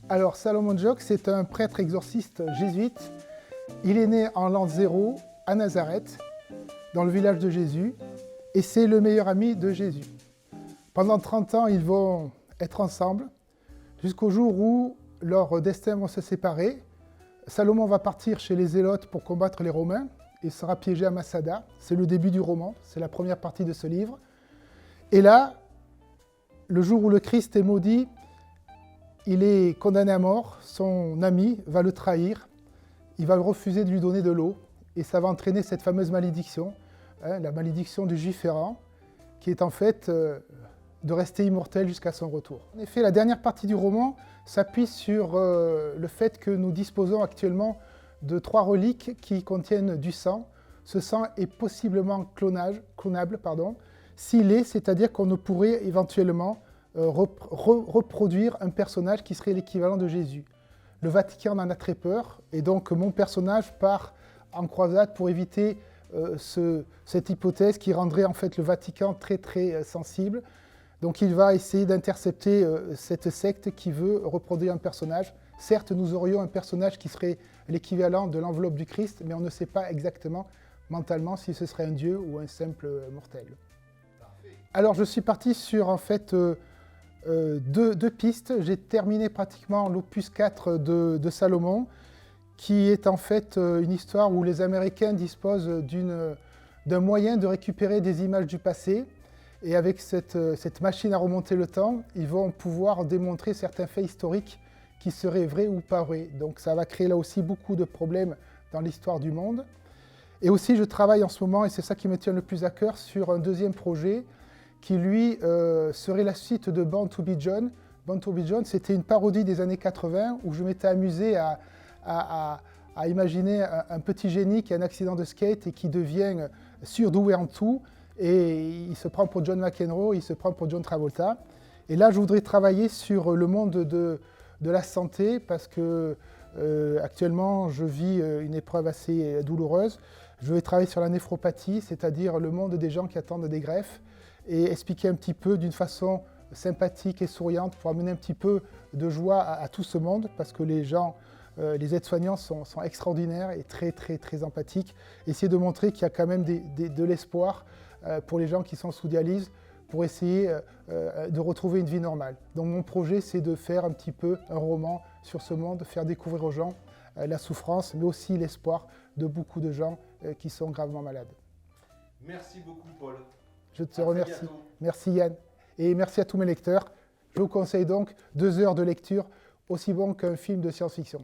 Alors, Salomon Jogues, c'est un prêtre exorciste jésuite. Il est né en l'an 0 à Nazareth, dans le village de Jésus, et c'est le meilleur ami de Jésus. Pendant 30 ans, ils vont être ensemble, jusqu'au jour où leurs destins vont se séparer. Salomon va partir chez les Zélotes pour combattre les Romains. Il sera piégé à Massada. C'est le début du roman, c'est la première partie de ce livre. Et là, le jour où le Christ est maudit, il est condamné à mort, son ami va le trahir, il va refuser de lui donner de l'eau, et ça va entraîner cette fameuse malédiction, la malédiction du juif errant, qui est en fait de rester immortel jusqu'à son retour. En effet, la dernière partie du roman s'appuie sur le fait que nous disposons actuellement de 3 reliques qui contiennent du sang. Ce sang est possiblement clonable, s'il est, c'est-à-dire qu'on ne pourrait éventuellement reproduire un personnage qui serait l'équivalent de Jésus. Le Vatican en a très peur, et donc mon personnage part en croisade pour éviter cette hypothèse qui rendrait en fait le Vatican très sensible. Donc il va essayer d'intercepter cette secte qui veut reproduire un personnage. Certes, nous aurions un personnage qui serait l'équivalent de l'enveloppe du Christ, mais on ne sait pas exactement mentalement si ce serait un dieu ou un simple mortel. Alors je suis parti sur en fait deux pistes. J'ai terminé pratiquement l'opus 4 de Salomon, qui est en fait une histoire où les Américains disposent d'un moyen de récupérer des images du passé. Et avec cette machine à remonter le temps, ils vont pouvoir démontrer certains faits historiques qui seraient vrais ou pas vrais. Donc ça va créer là aussi beaucoup de problèmes dans l'histoire du monde. Et aussi je travaille en ce moment, et c'est ça qui me tient le plus à cœur, sur un deuxième projet qui lui serait la suite de Born to be John. Born to be John, c'était une parodie des années 80 où je m'étais amusé à imaginer un petit génie qui a un accident de skate et qui devient surdoué en tout. Et il se prend pour John McEnroe, il se prend pour John Travolta. Et là, je voudrais travailler sur le monde de la santé parce que actuellement, je vis une épreuve assez douloureuse. Je vais travailler sur la néphropathie, c'est-à-dire le monde des gens qui attendent des greffes, et expliquer un petit peu d'une façon sympathique et souriante pour amener un petit peu de joie à tout ce monde, parce que les gens, les aides-soignants sont extraordinaires et très empathiques. Essayer de montrer qu'il y a quand même de l'espoir pour les gens qui sont sous dialyse, pour essayer de retrouver une vie normale. Donc mon projet, c'est de faire un petit peu un roman sur ce monde, faire découvrir aux gens la souffrance, mais aussi l'espoir de beaucoup de gens qui sont gravement malades. Merci beaucoup, Paul. Je te remercie. Merci Yann. Et merci à tous mes lecteurs. Je vous conseille donc 2 heures de lecture, aussi bon qu'un film de science-fiction.